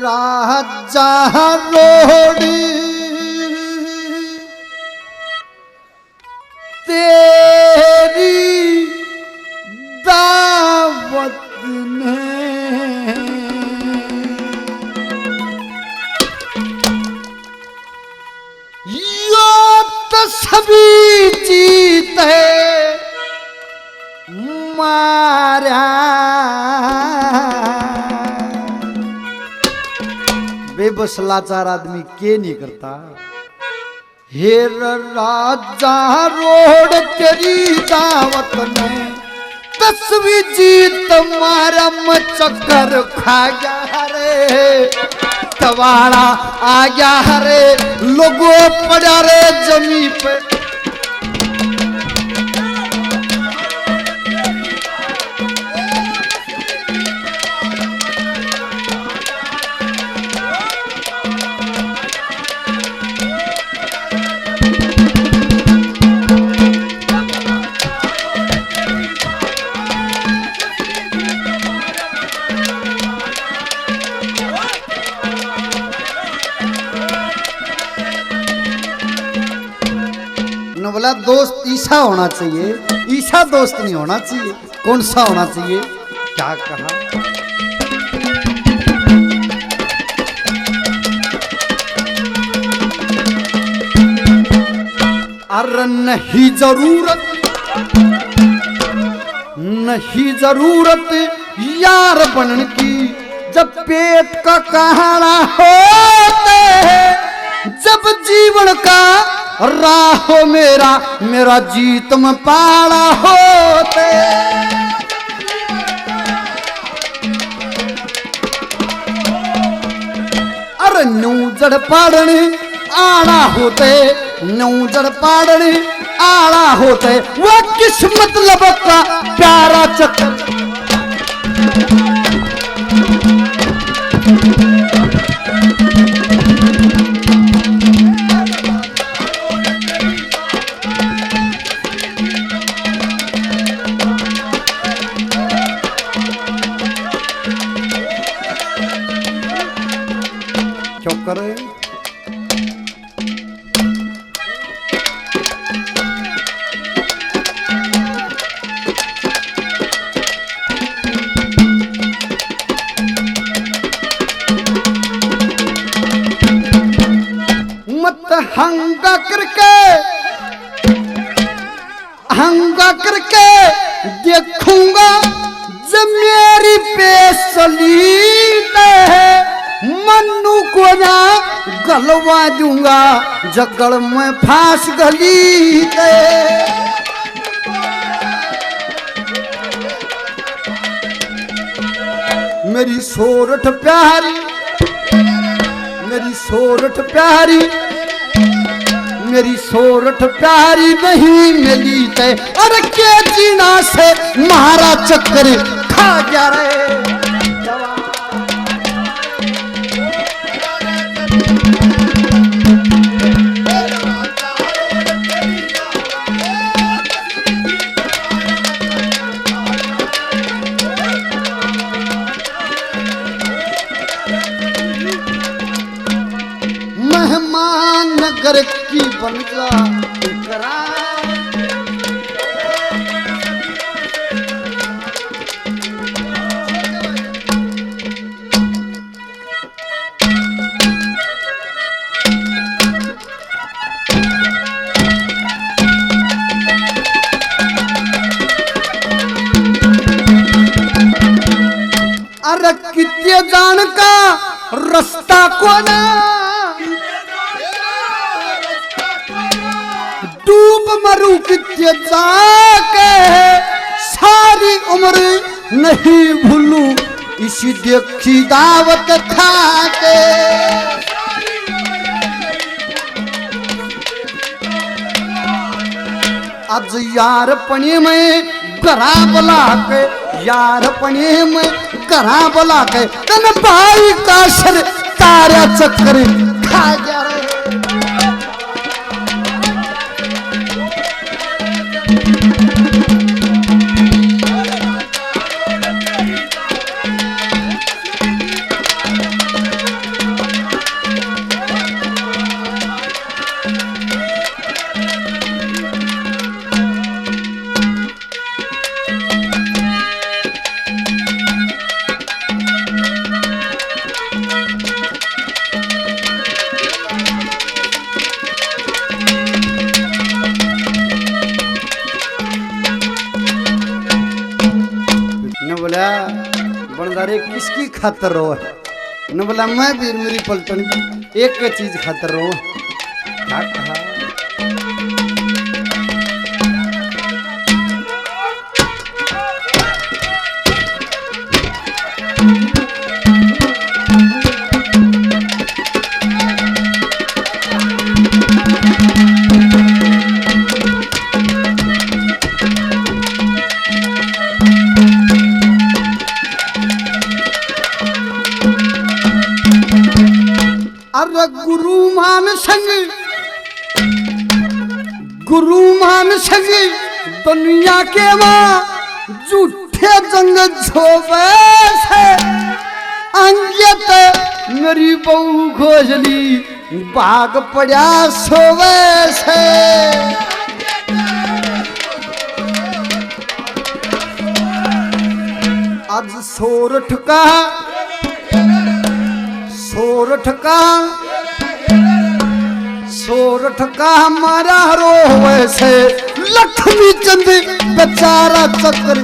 राजा रोड़ी तेरी दावत में यो तो सभी जीते मारा बेबस लाचार आदमी के नहीं करता। हेर राजा रोड तेरी दावत में तस्वीर जीत मारा चक्कर खा गया रे तवाड़ा आ गया रे लोगों पड़ा रे जमी पे बोला दोस्त ईसा होना चाहिए, ईसा दोस्त नहीं होना चाहिए। कौन सा होना चाहिए? क्या कहा? अरे नहीं जरूरत यार बनने की जब पेट का कहाना होते है, जब जीवन का राहो मेरा जीत में पाड़ा होते। अरे नूजड़ पाड़ने आड़ा होते, नूजड़ पाड़ने आड़ा होते, वो किस मतलब का प्यारा चक्कर। क्यों करे? मत हंगा करके देखूंगा जब मेरी बेसलीत है, मन्नू को ना गलवा दूंगा जगड़ में फांस गली दे। मेरी सोरठ प्यारी, मेरी सोरठ प्यारी, मेरी सोरठ प्यारी नहीं मिली ते। अरे के जीना से मारा चक्कर खा जा रहे। मेहमान नगर की बन जा अरे कितने जान का रास्ता को ना डूब मरू कितने जाके सारी उम्र नहीं भूलू इसी देखी दावत खा के। आज यार पनी में गरा बुला के यार पने में करा बोला के तन भाई का सर तारा चक्कर खा जा रहे न बोला बनदारे किसकी खातर रो न बोला मैं वीर मेरी पलटन की एक के चीज खातर रो क्या कहा अरे गुरु मान संग दुनिया के माँ झूठे जंग झोबे से अंगियत मेरी बहू घोजली बाग पड़ा सोवे से आज सोरठ का हमारा रो वैसे लक्ष्मी चंद बेचारा चक्कर